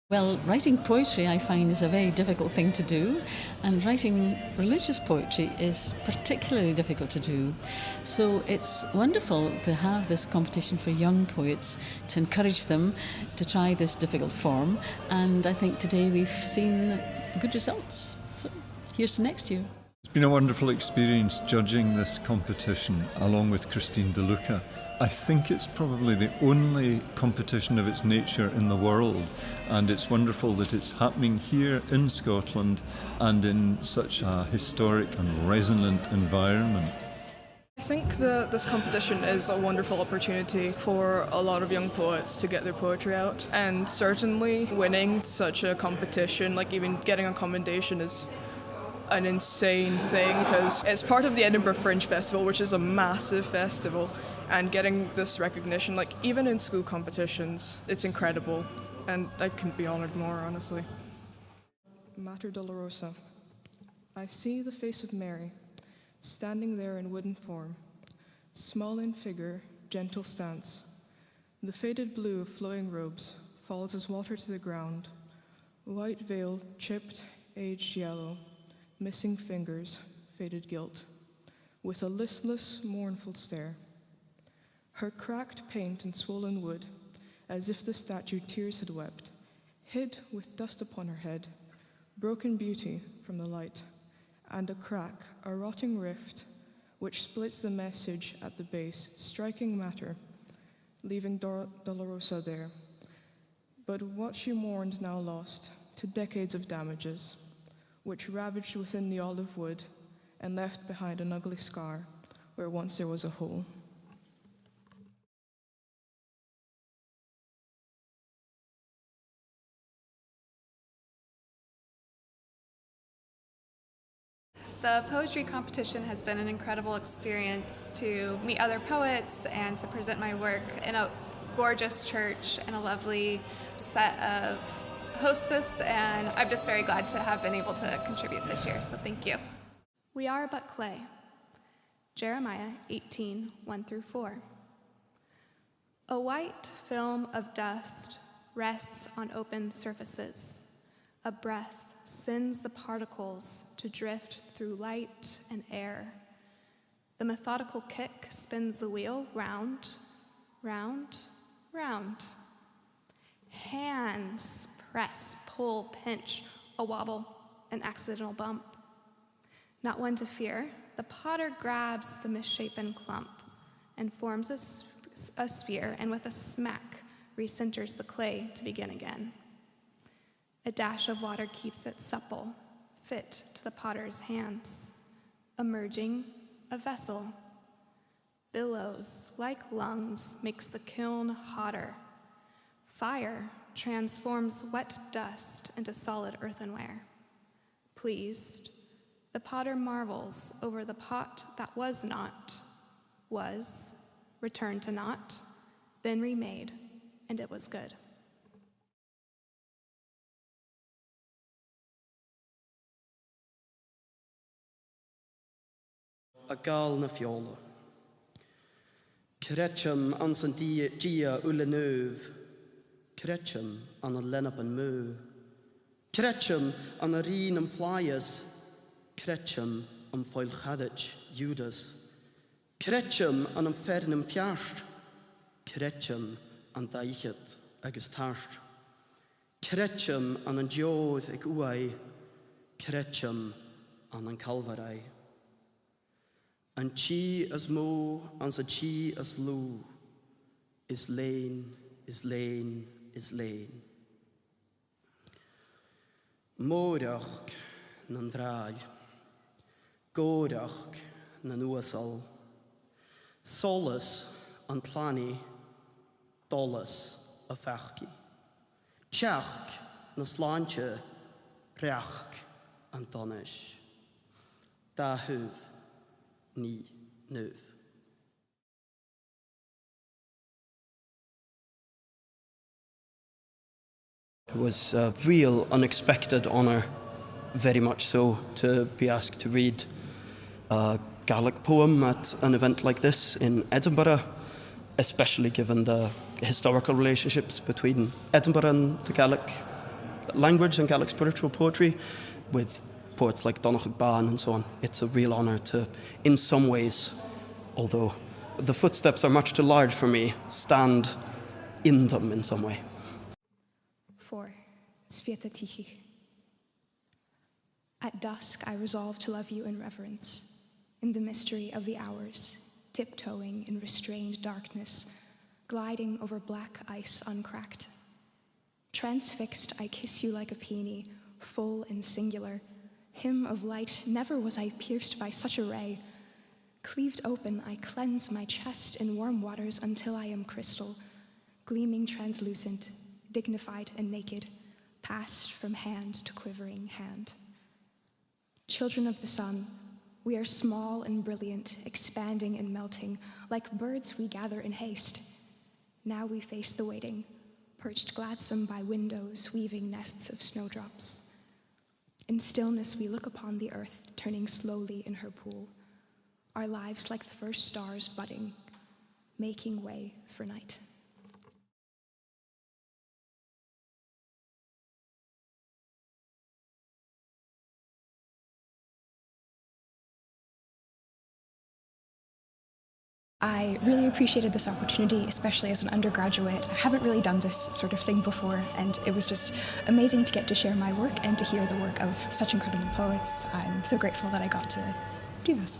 Well, writing poetry I find is a very difficult thing to do, and writing religious poetry is particularly difficult to do. So it's wonderful to have this competition for young poets to encourage them to try this difficult form, and I think today we've seen good results. So here's to next year. It's been a wonderful experience judging this competition along with Christine de Luca. I think it's probably the only competition of its nature in the world, and it's wonderful that it's happening here in Scotland and in such a historic and resonant environment. I think that this competition is a wonderful opportunity for a lot of young poets to get their poetry out, and certainly winning such a competition, like even getting a commendation, is an insane thing because it's part of the Edinburgh Fringe Festival, which is a massive festival, and getting this recognition, like even in school competitions, it's incredible, and I couldn't be honoured more, honestly. Mater Dolorosa. I see the face of Mary, standing there in wooden form, small in figure, gentle stance. The faded blue of flowing robes falls as water to the ground, white veil chipped, aged yellow, missing fingers, faded gilt, with a listless, mournful stare. Her cracked paint and swollen wood, as if the statue tears had wept, hid with dust upon her head, broken beauty from the light, and a crack, a rotting rift, which splits the message at the base, striking matter, leaving Dolorosa there. But what she mourned now lost to decades of damages, which ravaged within the olive wood and left behind an ugly scar where once there was a hole. The poetry competition has been an incredible experience to meet other poets and to present my work in a gorgeous church and a lovely set of hostess, and I'm just very glad to have been able to contribute this year, so thank you. We are but clay. Jeremiah 18, 1-4. A white film of dust rests on open surfaces. A breath sends the particles to drift through light and air. The methodical kick spins the wheel round, round, round. Hands press, pull, pinch, a wobble, an accidental bump. Not one to fear, the potter grabs the misshapen clump and forms a sphere, and with a smack recenters the clay to begin again. A dash of water keeps it supple, fit to the potter's hands, emerging a vessel. Billows, like lungs, makes the kiln hotter. Fire transforms wet dust into solid earthenware. Pleased, the potter marvels over the pot that was not, was, returned to naught, then remade, and it was good. A gal na fiola. Kretchum an san dia uleneuv. Kretchum an a lenap an mu. Kretchum an a reen am flyas. Kretchum am foil chadich Judas. Kretchum an am fern am fiasht. Kretchum an daichet agus tarsht. Kretchum an jiodd ag uai. Kretchum an calvarai. An chi as mo, an sa chi as lu, is lane, is lane, is lane. Morach nan draal, gorach nan uasal, solas an tlani, dolas a fachki, chach na slantje, reach an donish, dahuv, ni neuv. It was a real unexpected honour, very much so, to be asked to read a Gaelic poem at an event like this in Edinburgh, especially given the historical relationships between Edinburgh and the Gaelic language and Gaelic spiritual poetry with poets like Donogh Ban and so on. It's a real honour to, in some ways, although the footsteps are much too large for me, stand in them in some way. 4. Svieta Tichi. At dusk, I resolve to love you in reverence, in the mystery of the hours, tiptoeing in restrained darkness, gliding over black ice uncracked. Transfixed, I kiss you like a peony, full and singular. Hymn of light, never was I pierced by such a ray. Cleaved open, I cleanse my chest in warm waters until I am crystal, gleaming translucent, dignified and naked, passed from hand to quivering hand. Children of the sun, we are small and brilliant, expanding and melting. Like birds we gather in haste. Now we face the waiting, perched gladsome by windows, weaving nests of snowdrops. In stillness we look upon the earth, turning slowly in her pool. Our lives like the first stars budding, making way for night. I really appreciated this opportunity, especially as an undergraduate. I haven't really done this sort of thing before, and it was just amazing to get to share my work and to hear the work of such incredible poets. I'm so grateful that I got to do this.